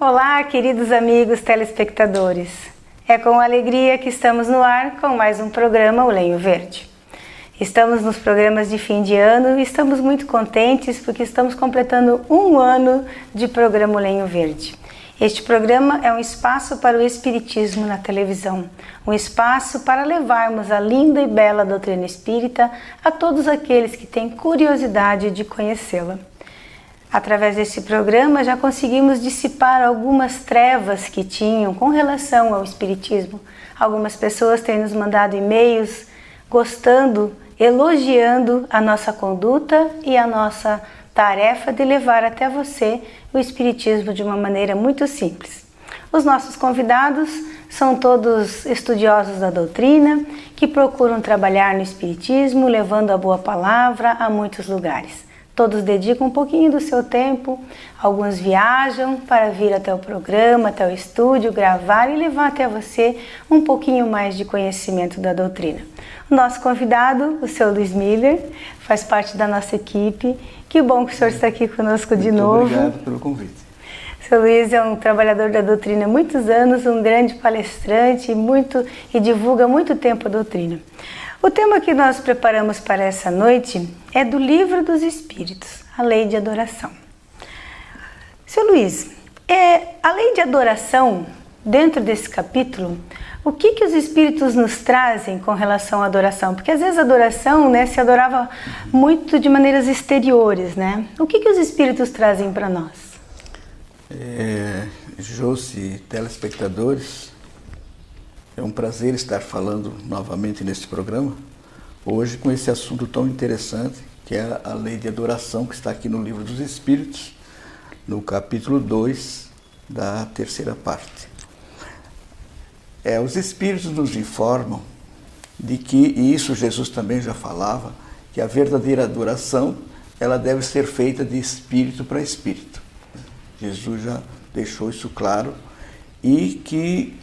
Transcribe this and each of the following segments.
Olá, queridos amigos telespectadores. É com alegria que estamos no ar com mais um programa O Lenho Verde. Estamos nos programas de fim de ano e estamos muito contentes porque estamos completando um ano de programa O Lenho Verde. Este programa é um espaço para o Espiritismo na televisão, um espaço para levarmos a linda e bela doutrina espírita a todos aqueles que têm curiosidade de conhecê-la. Através desse programa já conseguimos dissipar algumas trevas que tinham com relação ao Espiritismo. Algumas pessoas têm nos mandado e-mails gostando, elogiando a nossa conduta e a nossa tarefa de levar até você o Espiritismo de uma maneira muito simples. Os nossos convidados são todos estudiosos da doutrina que procuram trabalhar no Espiritismo, levando a boa palavra a muitos lugares. Todos dedicam um pouquinho do seu tempo, alguns viajam para vir até o programa, até o estúdio, gravar e levar até você um pouquinho mais de conhecimento da doutrina. O nosso convidado, o seu Luiz Miller, faz parte da nossa equipe. Que bom que o senhor está aqui conosco de novo. Obrigado pelo convite. O seu Luiz é um trabalhador da doutrina há muitos anos, um grande palestrante e divulga há muito tempo a doutrina. O tema que nós preparamos para essa noite é do Livro dos Espíritos, a Lei de Adoração. Seu Luiz, a lei de adoração, dentro desse capítulo, o que os Espíritos nos trazem com relação à adoração? Porque às vezes a adoração, se adorava muito de maneiras exteriores, né? O que os Espíritos trazem para nós? Josi, telespectadores, é um prazer estar falando novamente neste programa, hoje com esse assunto tão interessante, que é a lei de adoração, que está aqui no Livro dos Espíritos, no capítulo 2, da terceira parte. Os Espíritos nos informam de que, e isso Jesus também já falava, que a verdadeira adoração, ela deve ser feita de espírito para espírito. Jesus já deixou isso claro, e que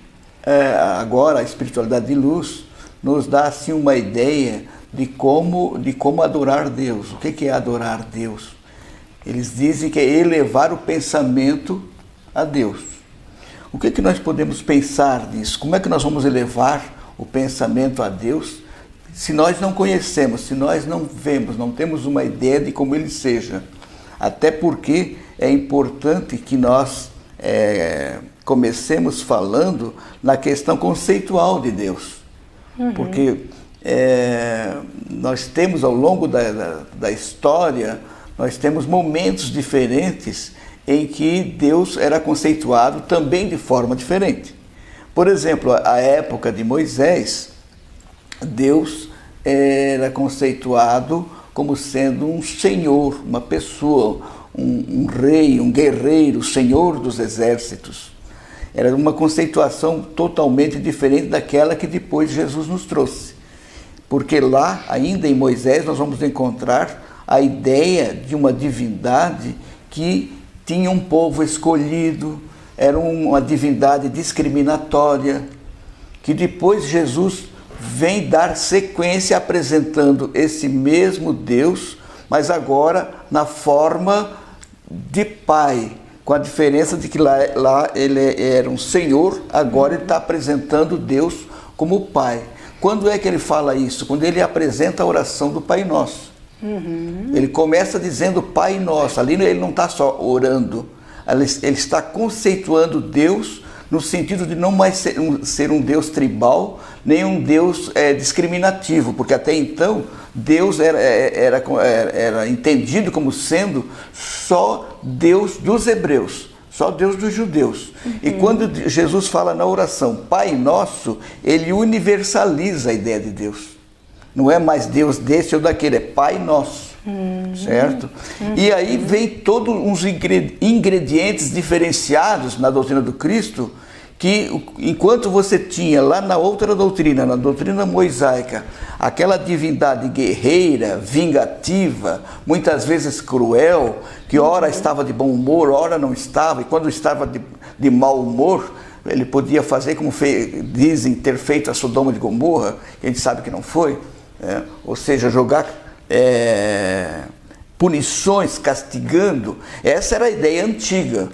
agora a espiritualidade de luz nos dá assim uma ideia de como adorar Deus. O que é adorar Deus? Eles dizem que é elevar o pensamento a Deus. O que nós podemos pensar nisso? Como é que nós vamos elevar o pensamento a Deus se nós não conhecemos, se nós não vemos, não temos uma ideia de como Ele seja? Até porque é importante que nós comecemos falando na questão conceitual de Deus. Porque nós temos ao longo da história, nós temos momentos diferentes em que Deus era conceituado também de forma diferente. Por exemplo, a época de Moisés, Deus era conceituado como sendo um senhor, uma pessoa, um rei, um guerreiro, senhor dos exércitos. Era uma conceituação totalmente diferente daquela que depois Jesus nos trouxe. Porque lá, ainda em Moisés, nós vamos encontrar a ideia de uma divindade que tinha um povo escolhido, era uma divindade discriminatória, que depois Jesus vem dar sequência apresentando esse mesmo Deus, mas agora na forma de Pai, com a diferença de que lá ele era um Senhor, agora ele está apresentando Deus como Pai. Quando é que ele fala isso? Quando ele apresenta a oração do Pai Nosso. Ele começa dizendo Pai Nosso. Ali ele não está só orando, ele está conceituando Deus no sentido de não mais ser um Deus tribal, nem um Deus discriminativo, porque até então Deus era entendido como sendo só Deus dos hebreus, só Deus dos judeus. E quando Jesus fala na oração Pai Nosso, ele universaliza a ideia de Deus. Não é mais Deus desse ou daquele, é Pai Nosso, certo? E aí vem todos uns ingredientes diferenciados na doutrina do Cristo, que enquanto você tinha lá na outra doutrina, na doutrina mosaica, aquela divindade guerreira, vingativa, muitas vezes cruel, que ora estava de bom humor, ora não estava, e quando estava de mau humor, ele podia fazer como dizem ter feito a Sodoma de Gomorra, que a gente sabe que não foi, ou seja, jogar punições, castigando. Essa era a ideia antiga.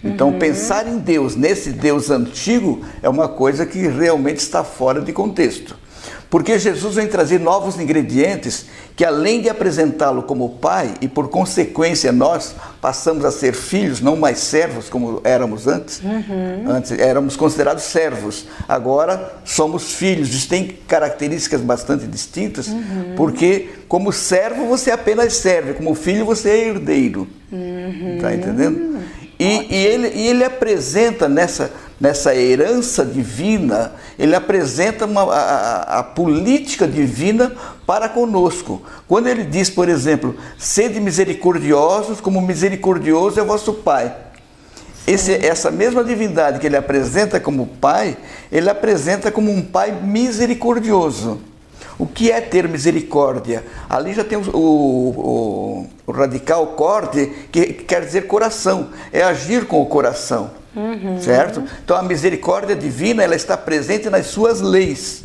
Então, pensar em Deus, nesse Deus antigo, é uma coisa que realmente está fora de contexto. Porque Jesus vem trazer novos ingredientes que, além de apresentá-lo como Pai, e por consequência nós passamos a ser filhos, não mais servos como éramos antes. Antes éramos considerados servos, agora somos filhos. Isso tem características bastante distintas, porque como servo você apenas serve, como filho você é herdeiro. Está entendendo? E ele apresenta nessa herança divina, ele apresenta a política divina para conosco. Quando ele diz, por exemplo, sede misericordiosos como misericordioso é vosso Pai. Essa mesma divindade que ele apresenta como Pai, ele apresenta como um Pai misericordioso. O que é ter misericórdia? Ali já tem o radical corte, que quer dizer coração, é agir com o coração, certo? Então a misericórdia divina, ela está presente nas suas leis.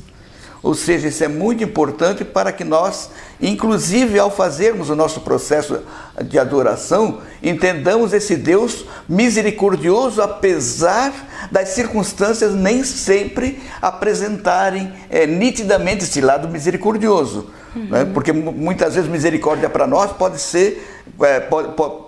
Ou seja, isso é muito importante para que nós, inclusive ao fazermos o nosso processo de adoração, entendamos esse Deus misericordioso, apesar das circunstâncias nem sempre apresentarem nitidamente esse lado misericordioso. Né? Porque muitas vezes misericórdia para nós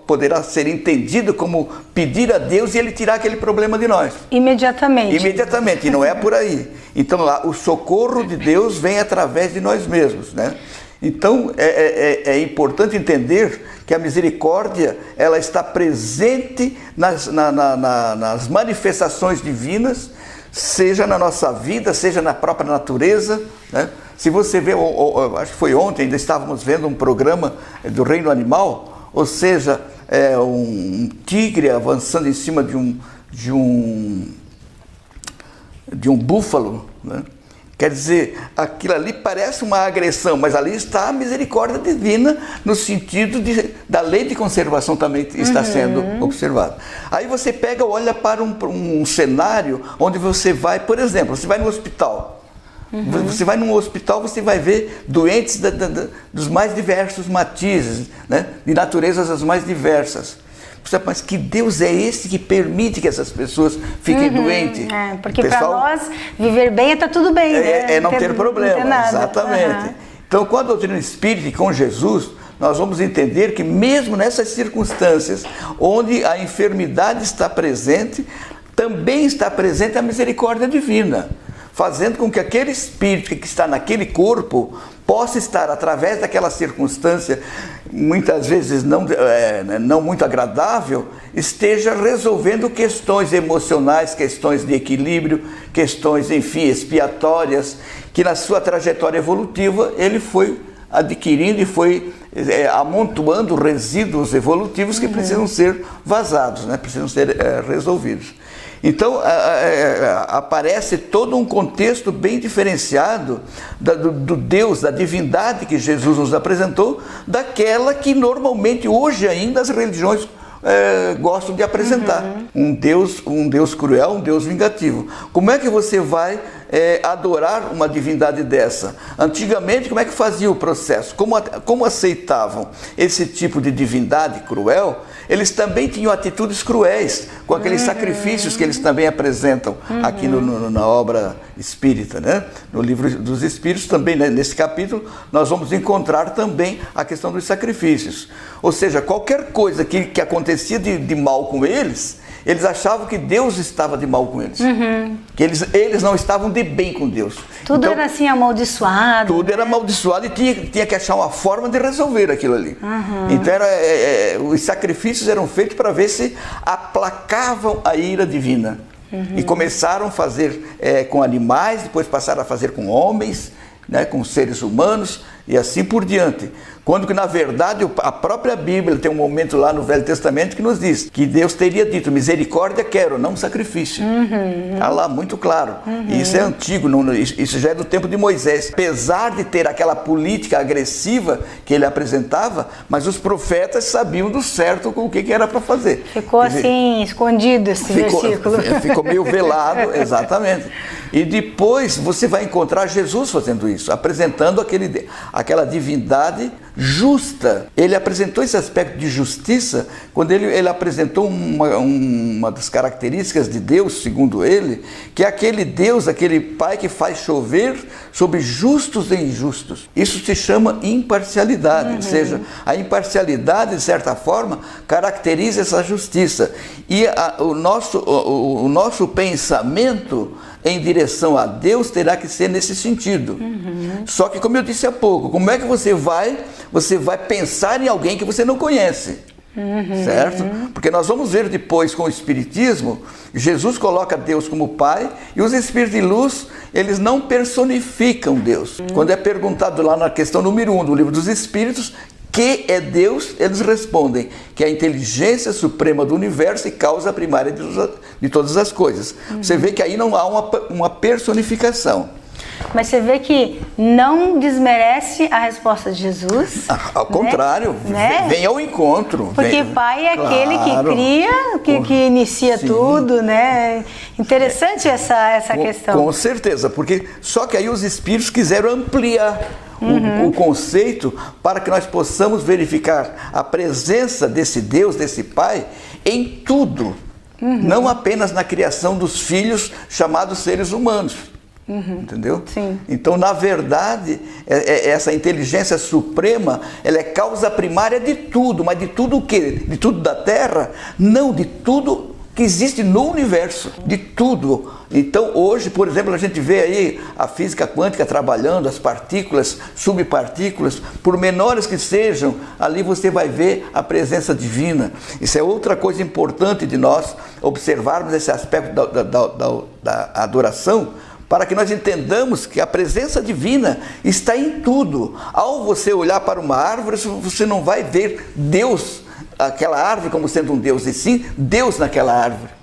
poderá ser entendido como pedir a Deus e Ele tirar aquele problema de nós. Imediatamente. Imediatamente, e não é por aí. Então lá, o socorro de Deus vem através de nós mesmos, né? Então é importante entender que a misericórdia, ela está presente nas manifestações divinas, seja na nossa vida, seja na própria natureza, né? Se você vê, acho que foi ontem, ainda estávamos vendo um programa do reino animal, ou seja, um tigre avançando em cima de um búfalo, né? Quer dizer, aquilo ali parece uma agressão, mas ali está a misericórdia divina, no sentido da lei de conservação também está sendo observada. Aí você olha para um cenário onde você vai, por exemplo, você vai no hospital. Você vai num hospital, você vai ver doentes dos mais diversos matizes, né? De naturezas as mais diversas. Mas que Deus é esse que permite que essas pessoas fiquem doentes? Porque para nós, viver bem está tudo bem, né? Não ter problema, não ter exatamente. Então, com a doutrina espírita e com Jesus, nós vamos entender que mesmo nessas circunstâncias, onde a enfermidade está presente, também está presente a misericórdia divina, fazendo com que aquele espírito que está naquele corpo possa estar, através daquela circunstância, muitas vezes não muito agradável, esteja resolvendo questões emocionais, questões de equilíbrio, questões, enfim, expiatórias, que na sua trajetória evolutiva ele foi adquirindo e foi amontoando resíduos evolutivos que precisam ser vazados, né? Precisam ser resolvidos. Então, aparece todo um contexto bem diferenciado do Deus, da divindade que Jesus nos apresentou, daquela que normalmente hoje ainda as religiões gostam de apresentar. Um Deus cruel, um Deus vingativo. Como é que você vai adorar uma divindade dessa? Antigamente, como é que fazia o processo? Como aceitavam esse tipo de divindade cruel? Eles também tinham atitudes cruéis, com aqueles sacrifícios que eles também apresentam aqui na obra espírita, né? No livro dos Espíritos também, né? Nesse capítulo, nós vamos encontrar também a questão dos sacrifícios. Ou seja, qualquer coisa que acontecia de mal com eles achavam que Deus estava de mal com eles. Que eles não estavam de bem com Deus. Tudo era assim amaldiçoado. Tudo era amaldiçoado e tinha que achar uma forma de resolver aquilo ali. Então os sacrifícios eram feitos para ver se aplacavam a ira divina. E começaram a fazer com animais, depois passaram a fazer com homens, né, com seres humanos e assim por diante. Quando que, na verdade, a própria Bíblia tem um momento lá no Velho Testamento que nos diz que Deus teria dito, misericórdia quero, não sacrifício. Está lá muito claro. E isso é antigo, isso já é do tempo de Moisés. Apesar de ter aquela política agressiva que ele apresentava, mas os profetas sabiam do certo com o que era para fazer. Ficou assim, escondido esse versículo. Ficou meio velado, exatamente. E depois você vai encontrar Jesus fazendo isso, apresentando aquela divindade justa. Ele apresentou esse aspecto de justiça quando ele apresentou uma das características de Deus, segundo ele, que é aquele Deus, aquele Pai que faz chover sobre justos e injustos. Isso se chama imparcialidade, ou seja, a imparcialidade, de certa forma, caracteriza essa justiça. E o nosso pensamento em direção a Deus terá que ser nesse sentido. Só que, como eu disse há pouco, como é que você vai pensar em alguém que você não conhece? Certo? Porque nós vamos ver depois com o Espiritismo, Jesus coloca Deus como Pai e os Espíritos de Luz, eles não personificam Deus. Quando é perguntado lá na questão número 1 do Livro dos Espíritos, que é Deus, eles respondem que é a inteligência suprema do universo e causa primária de todas as coisas. Você vê que aí não há uma personificação. Mas você vê que não desmerece a resposta de Jesus. Ao contrário, né? Vem ao encontro. Porque Pai é aquele que cria, que inicia tudo, né? Interessante essa questão. Com certeza, porque só que aí os espíritos quiseram ampliar o conceito para que nós possamos verificar a presença desse Deus, desse Pai, em tudo. Não apenas na criação dos filhos chamados seres humanos. Entendeu? Sim. Então, na verdade, essa inteligência suprema, ela é causa primária de tudo. Mas de tudo o quê? De tudo da Terra? Não, de tudo que existe no universo. De tudo. Então, hoje, por exemplo, a gente vê aí a física quântica trabalhando, as partículas, subpartículas, por menores que sejam, ali você vai ver a presença divina. Isso é outra coisa importante de nós observarmos esse aspecto da adoração, para que nós entendamos que a presença divina está em tudo. Ao você olhar para uma árvore, você não vai ver Deus, aquela árvore como sendo um Deus, e sim Deus naquela árvore.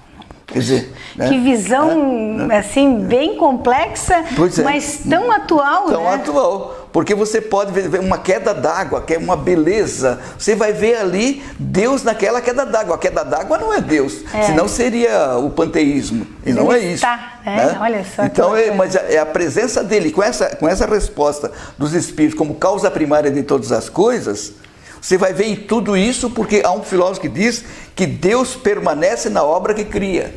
Quer dizer, que visão assim bem complexa, mas tão atual, tão atual, porque você pode ver uma queda d'água, que é uma beleza. Você vai ver ali Deus naquela queda d'água. A queda d'água não é Deus, senão seria o panteísmo, e não é isso. Né? Olha só. Então, mas é a presença dele com essa resposta dos espíritos como causa primária de todas as coisas. Você vai ver em tudo isso, porque há um filósofo que diz que Deus permanece na obra que cria.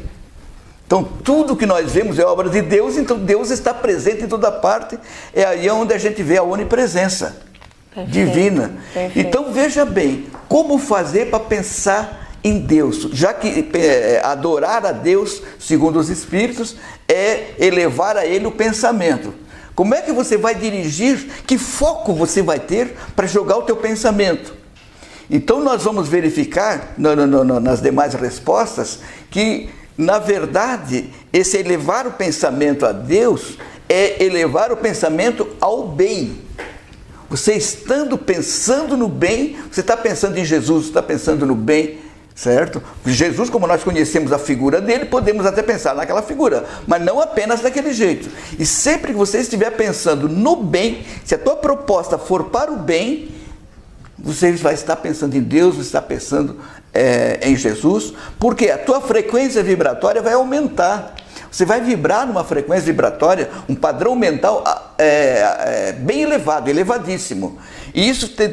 Então, tudo que nós vemos é obra de Deus, então Deus está presente em toda parte. É aí onde a gente vê a onipresença divina. Perfeito. Então, veja bem, como fazer para pensar em Deus? Já que adorar a Deus, segundo os Espíritos, é elevar a Ele o pensamento. Como é que você vai dirigir? Que foco você vai ter para jogar o teu pensamento? Então nós vamos verificar nas demais respostas que, na verdade, esse elevar o pensamento a Deus é elevar o pensamento ao bem. Você estando pensando no bem, você está pensando em Jesus, você está pensando no bem. Certo? Jesus, como nós conhecemos a figura dele, podemos até pensar naquela figura, mas não apenas daquele jeito. E sempre que você estiver pensando no bem, se a tua proposta for para o bem, você vai estar pensando em Deus, vai estar pensando em Jesus, porque a tua frequência vibratória vai aumentar. Você vai vibrar numa frequência vibratória, um padrão mental bem elevado, elevadíssimo. E isso tem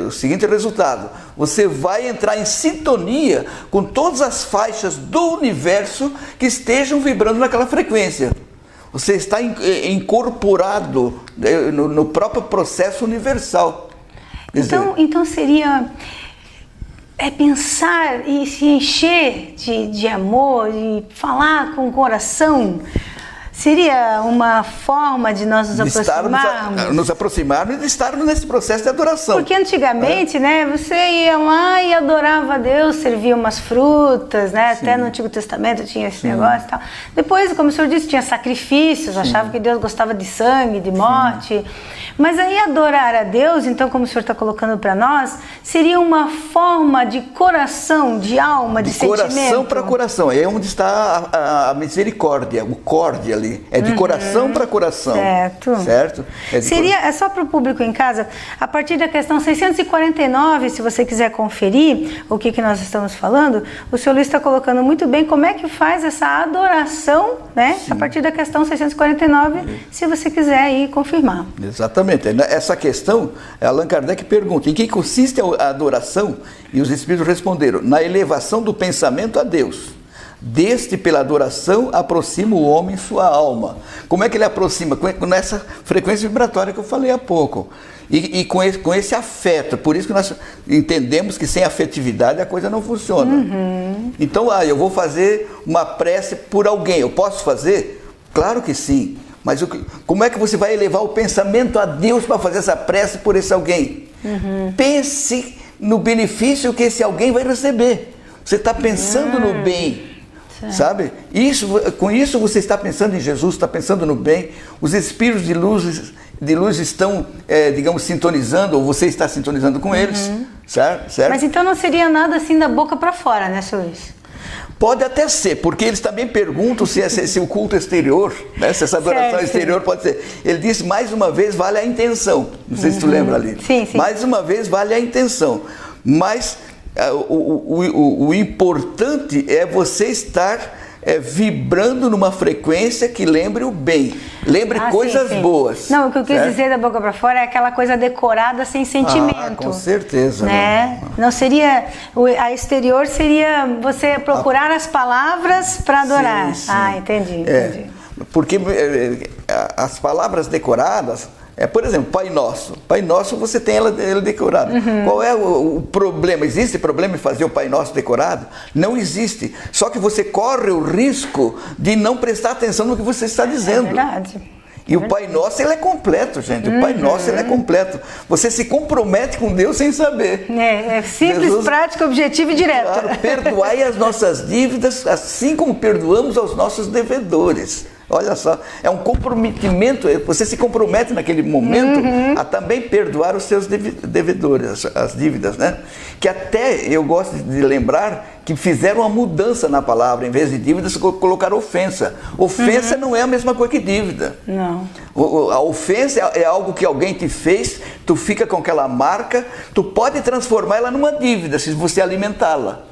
o seguinte resultado: você vai entrar em sintonia com todas as faixas do universo que estejam vibrando naquela frequência. Você está incorporado no próprio processo universal. Então seria pensar e se encher de amor, e falar com o coração. Seria uma forma de nós nos aproximarmos? Nos aproximarmos e estarmos nesse processo de adoração. Porque antigamente, né, você ia lá e adorava a Deus, servia umas frutas, né? Até no Antigo Testamento tinha esse negócio e tal. Depois, como o senhor disse, tinha sacrifícios, achava que Deus gostava de sangue, de morte. Mas aí adorar a Deus, então, como o senhor está colocando para nós, seria uma forma de coração, de alma, de sentimento. Coração para coração, é onde está a misericórdia, o córdia ali. ali. É de coração para coração. Certo? É só para o público em casa, a partir da questão 649, se você quiser conferir o que nós estamos falando, o senhor Luiz está colocando muito bem como é que faz essa adoração, né? A partir da questão 649, se você quiser ir confirmar. Exatamente. Essa questão, Allan Kardec pergunta, em que consiste a adoração? E os Espíritos responderam, na elevação do pensamento a Deus. Deste, pela adoração, aproxima o homem sua alma. Como é que ele aproxima? Com essa frequência vibratória que eu falei há pouco. E com esse afeto. Por isso que nós entendemos que sem afetividade a coisa não funciona. Então, eu vou fazer uma prece por alguém. Eu posso fazer? Claro que sim. Mas como é que você vai elevar o pensamento a Deus para fazer essa prece por esse alguém? Pense no benefício que esse alguém vai receber. Você está pensando no bem. Sabe? Com isso você está pensando em Jesus, está pensando no bem. Os espíritos de luz estão, digamos, sintonizando, ou você está sintonizando com eles. Certo? Mas então não seria nada assim da boca para fora, né, senhor Luiz? Pode até ser, porque eles também perguntam se o culto exterior, né, se essa adoração exterior pode ser. Ele disse, mais uma vez, vale a intenção. Não sei se tu lembra ali. Sim. Mais uma vez, vale a intenção. Mas o importante é você estar vibrando numa frequência que lembre o bem, lembre coisas boas. Não, o que eu quis dizer da boca para fora é aquela coisa decorada sem sentimento. Com certeza. Né? Não seria, a exterior seria você procurar as palavras para adorar. Sim. Entendi. Porque as palavras decoradas, por exemplo, Pai Nosso. Pai Nosso você tem ela decorada. Qual é o problema? Existe problema em fazer o Pai Nosso decorado? Não existe. Só que você corre o risco de não prestar atenção no que você está dizendo. É verdade. E o Pai Nosso, ele é completo, gente. O Pai Nosso, ele é completo. Você se compromete com Deus sem saber. É simples, Jesus, prático, objetivo e direto. Claro, perdoai as nossas dívidas, assim como perdoamos aos nossos devedores. Olha só, é um comprometimento, você se compromete naquele momento a também perdoar os seus devedores, as dívidas, né? Que até eu gosto de lembrar que fizeram uma mudança na palavra, em vez de dívidas, colocaram ofensa. Ofensa não é a mesma coisa que dívida. Não. A ofensa é algo que alguém te fez, tu fica com aquela marca, tu pode transformar ela numa dívida, se você alimentá-la.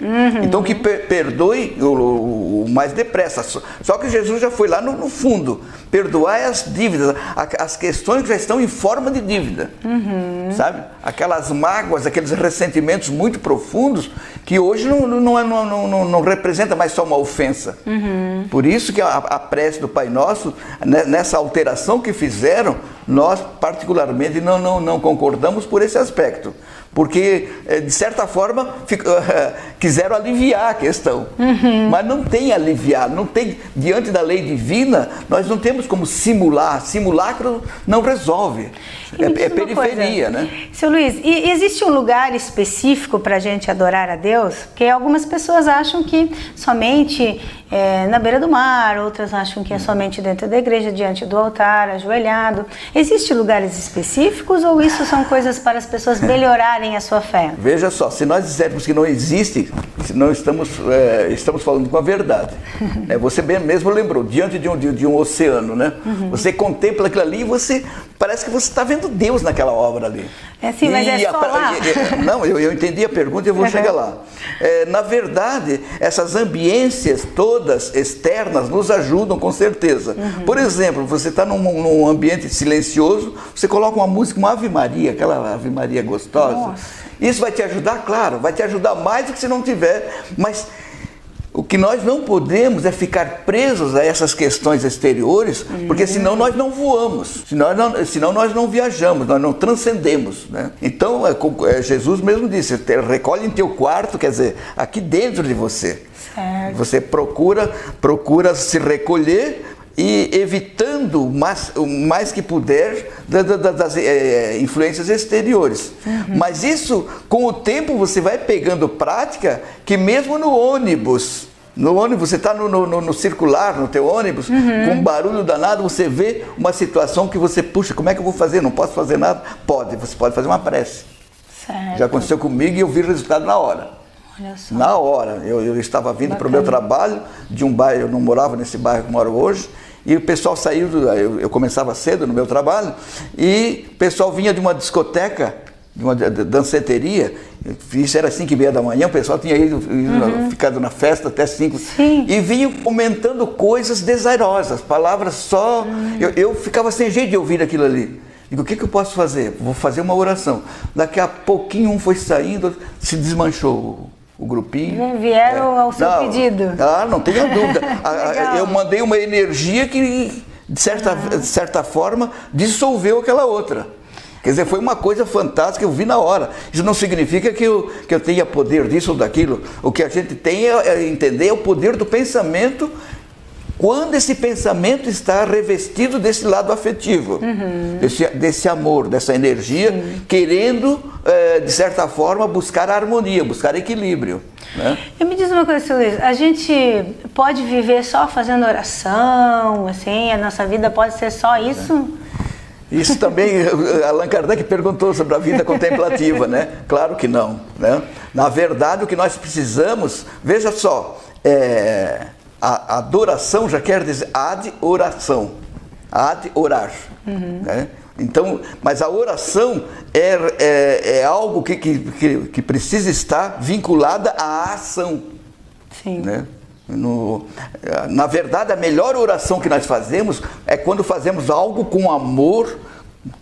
Então que perdoe o mais depressa. Só que Jesus já foi lá no fundo, perdoar as dívidas, as questões que já estão em forma de dívida. Sabe? Aquelas mágoas, aqueles ressentimentos muito profundos, que hoje não representa mais só uma ofensa. Por isso que a prece do Pai Nosso, nessa alteração que fizeram, nós particularmente não concordamos por esse aspecto. Porque, de certa forma, quiseram aliviar a questão. Mas não tem aliviar, não tem, diante da lei divina, nós não temos como simular. Simulacro não resolve. É periferia, né? Seu Luiz, e existe um lugar específico para a gente adorar a Deus? Porque algumas pessoas acham que somente na beira do mar, outras acham que é somente dentro da igreja, diante do altar, ajoelhado. Existem lugares específicos ou isso são coisas para as pessoas melhorarem a sua fé? Veja só, se nós dissermos que não existe, não estamos falando com a verdade. Você mesmo lembrou, diante de um oceano, né? Você contempla aquilo ali e parece que você está vendo Deus naquela obra ali. Sim, mas é só lá? Não, eu entendi a pergunta e eu vou chegar lá. Na verdade, essas ambiências todas externas nos ajudam com certeza. Por exemplo, você está num ambiente silencioso, você coloca uma música, uma Ave Maria, aquela Ave Maria gostosa. Nossa. Isso vai te ajudar, claro, vai te ajudar mais do que se não tiver, mas o que nós não podemos é ficar presos a essas questões exteriores, porque senão nós não voamos, senão nós não viajamos, nós não transcendemos, né? Então, Jesus mesmo disse, recolhe em teu quarto, quer dizer, aqui dentro de você. Certo. Você procura se recolher e evitando o mais que puder das influências exteriores. Mas isso, com o tempo, você vai pegando prática que mesmo no ônibus, você está no circular, no teu ônibus, com um barulho danado, você vê uma situação que você, puxa, como é que eu vou fazer? Não posso fazer nada? Você pode fazer uma prece. Certo. Já aconteceu comigo e eu vi o resultado na hora. Na hora, eu estava vindo para o meu trabalho de um bairro, eu não morava nesse bairro que moro hoje, e o pessoal saiu, eu começava cedo no meu trabalho, e o pessoal vinha de uma discoteca, de uma danceteria, isso era 5h30 da manhã, o pessoal tinha ido ficado na festa até 5, e vinham comentando coisas desairosas, palavras só, eu ficava sem jeito de ouvir aquilo ali. Digo, o que eu posso fazer? Vou fazer uma oração. Daqui a pouquinho um foi saindo, se desmanchou o grupinho. Vieram ao seu pedido. Não tenha dúvida. Eu mandei uma energia que, de certa forma, dissolveu aquela outra. Quer dizer, foi uma coisa fantástica que eu vi na hora. Isso não significa que eu tenha poder disso ou daquilo. O que a gente tem é entender o poder do pensamento quando esse pensamento está revestido desse lado afetivo, desse amor, dessa energia, querendo, de certa forma, buscar a harmonia, buscar equilíbrio. Né? E me diz uma coisa, seu Luiz, a gente pode viver só fazendo oração, assim, a nossa vida pode ser só isso? Isso também, Allan Kardec perguntou sobre a vida contemplativa, né? Claro que não, né? Na verdade, o que nós precisamos, veja só, a adoração já quer dizer ad oração, ad orar. Né? Então, mas a oração é algo que precisa estar vinculada à ação. Sim. Né? Na verdade, a melhor oração que nós fazemos é quando fazemos algo com amor,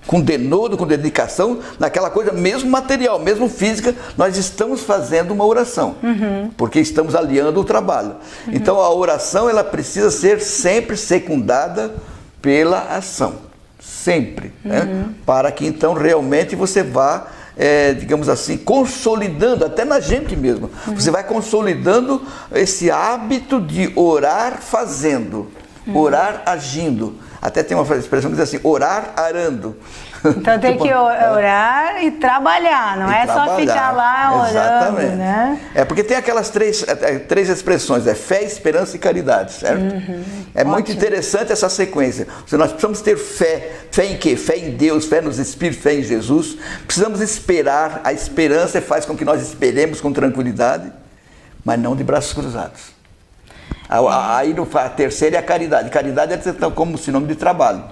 com denodo, com dedicação, naquela coisa mesmo material, mesmo física, nós estamos fazendo uma oração, porque estamos aliando o trabalho. Então a oração ela precisa ser sempre secundada pela ação, sempre, né? Para que então realmente você vá, digamos assim, consolidando, até na gente mesmo, você vai consolidando esse hábito de orar fazendo, orar agindo. Até tem uma expressão que diz assim, orar arando. Então tem que orar e trabalhar, não é só ficar lá orando, exatamente. Né? Porque tem aquelas três expressões, fé, esperança e caridade, certo? É muito interessante essa sequência. Nós precisamos ter fé. Fé em quê? Fé em Deus, fé nos Espíritos, fé em Jesus. Precisamos esperar. A esperança faz com que nós esperemos com tranquilidade, mas não de braços cruzados. Aí a terceira é a caridade. Caridade é como sinônimo de trabalho,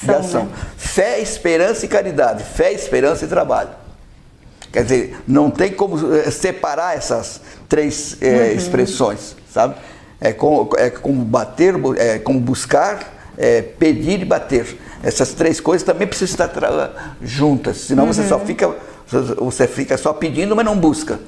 de ação. Né? Fé, esperança e caridade. Fé, esperança e trabalho. Quer dizer, não tem como separar essas três expressões, sabe? É como bater, como buscar, pedir e bater. Essas três coisas também precisam estar juntas, senão você fica só pedindo, mas não busca.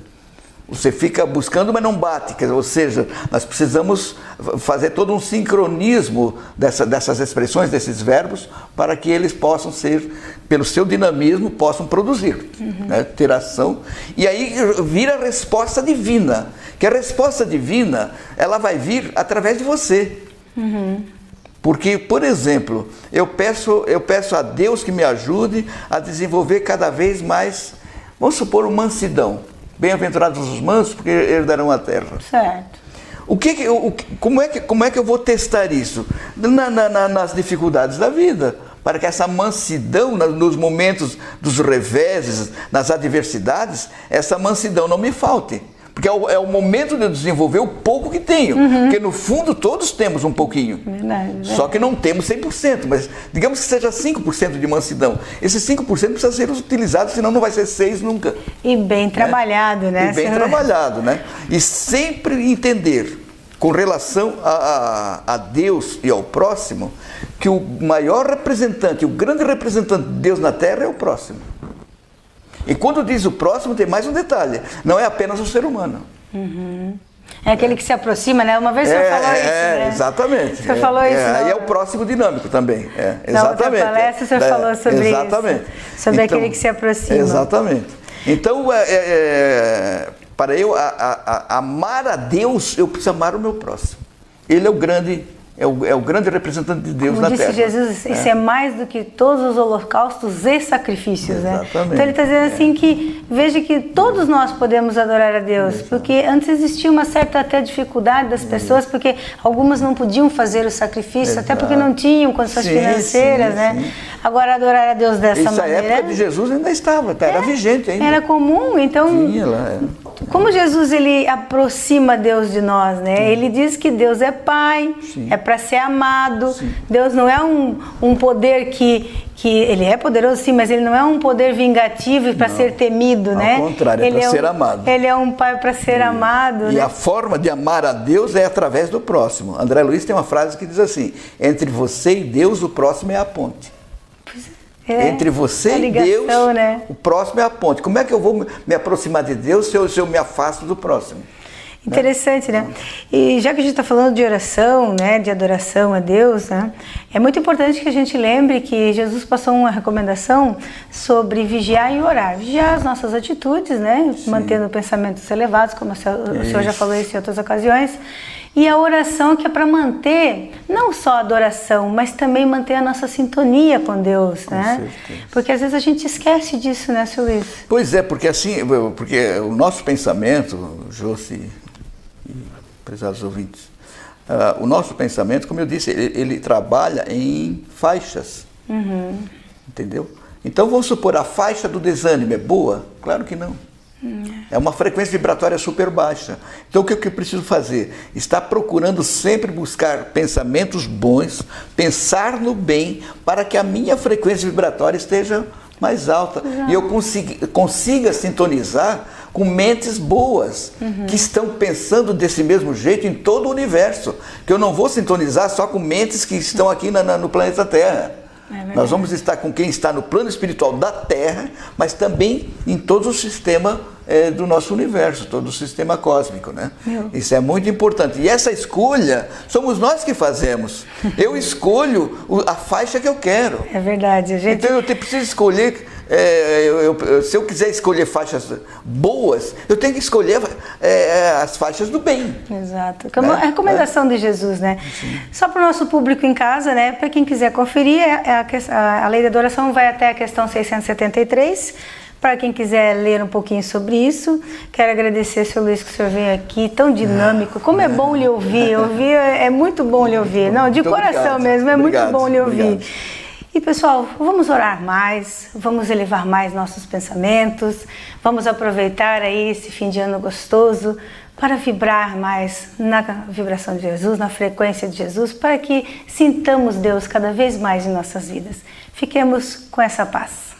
Você fica buscando, mas não bate. Ou seja, nós precisamos fazer todo um sincronismo dessas expressões, desses verbos, para que eles possam ser, pelo seu dinamismo, possam produzir, né? Ter ação. E aí vir a resposta divina. Que a resposta divina, ela vai vir através de você. Porque, por exemplo, eu peço a Deus que me ajude a desenvolver cada vez mais, vamos supor, uma mansidão. Bem-aventurados os mansos, porque herdarão a terra. Certo. Como é que eu vou testar isso? Nas dificuldades da vida, para que essa mansidão, nos momentos dos reveses, nas adversidades, essa mansidão não me falte. Porque é o momento de eu desenvolver o pouco que tenho. Porque no fundo todos temos um pouquinho. Verdade. Só que não temos 100%, mas digamos que seja 5% de mansidão. Esses 5% precisam ser utilizados, senão não vai ser 6% nunca. E bem trabalhado, né? E bem trabalhado, né? E sempre entender, com relação a Deus e ao próximo, que o maior representante, o grande representante de Deus na Terra é o próximo. E quando diz o próximo, tem mais um detalhe. Não é apenas o ser humano. É aquele que se aproxima, né? Uma vez o senhor falou isso, né? Exatamente. O senhor falou isso. Aí é o próximo dinâmico também. Exatamente. Na outra palestra o senhor falou sobre exatamente. Isso. Sobre aquele que se aproxima. Exatamente. Então, para eu amar a Deus, eu preciso amar o meu próximo. Ele é o grande representante de Deus na Terra. Como disse Jesus, isso é mais do que todos os holocaustos e sacrifícios, exatamente. Né? Então ele está dizendo assim que, veja que todos nós podemos adorar a Deus, porque antes existia uma certa até dificuldade das pessoas, porque algumas não podiam fazer o sacrifício, até porque não tinham condições financeiras, né? Sim. Agora adorar a Deus dessa maneira... Essa época de Jesus ainda estava, era vigente ainda. Era comum, então... Tinha lá, Como Jesus ele aproxima Deus de nós, né? Ele diz que Deus é Pai, é para ser amado. Sim. Deus não é um poder que ele é poderoso, sim, mas ele não é um poder vingativo para ser temido, né? Ao contrário, é para ser amado. Ele é um pai para ser amado. E né? a forma de amar a Deus é através do próximo. André Luiz tem uma frase que diz assim: entre você e Deus, o próximo é a ponte. Entre você e Deus, né? O próximo é a ponte. Como é que eu vou me aproximar de Deus se eu me afasto do próximo? Interessante, né? E já que a gente está falando de oração, né, de adoração a Deus, né, é muito importante que a gente lembre que Jesus passou uma recomendação sobre vigiar e orar. Vigiar as nossas atitudes, né, mantendo pensamentos elevados, como o senhor já falou isso em outras ocasiões. E a oração que é para manter, não só a adoração, mas também manter a nossa sintonia com Deus, né? Certeza. Porque às vezes a gente esquece disso, né, seu Luiz? Pois é, porque assim, porque o nosso pensamento, Josi e prezados ouvintes, o nosso pensamento, como eu disse, ele trabalha em faixas, entendeu? Então vamos supor, a faixa do desânimo é boa? Claro que não. É uma frequência vibratória super baixa. Então o que eu preciso fazer? Estar procurando sempre buscar pensamentos bons, pensar no bem, para que a minha frequência vibratória esteja mais alta. E eu consiga sintonizar com mentes boas, que estão pensando desse mesmo jeito em todo o universo. Que eu não vou sintonizar só com mentes que estão aqui no planeta Terra. Nós vamos estar com quem está no plano espiritual da Terra, mas também em todo o sistema do nosso universo, todo o sistema cósmico, né? Isso é muito importante. E essa escolha somos nós que fazemos. Eu escolho a faixa que eu quero. É verdade. Então eu preciso escolher. Se eu quiser escolher faixas boas, eu tenho que escolher as faixas do bem. Exato. A recomendação de Jesus, né? Sim. Só para o nosso público em casa, né? Para quem quiser conferir, a lei da adoração vai até a questão 673. Para quem quiser ler um pouquinho sobre isso, quero agradecer, seu Luiz, que o senhor veio aqui, tão dinâmico. Como é bom lhe ouvir. É muito bom lhe ouvir. Não, de coração obrigado. Mesmo, é muito bom lhe ouvir. Obrigado. E pessoal, vamos orar mais, vamos elevar mais nossos pensamentos, vamos aproveitar aí esse fim de ano gostoso para vibrar mais na vibração de Jesus, na frequência de Jesus, para que sintamos Deus cada vez mais em nossas vidas. Fiquemos com essa paz.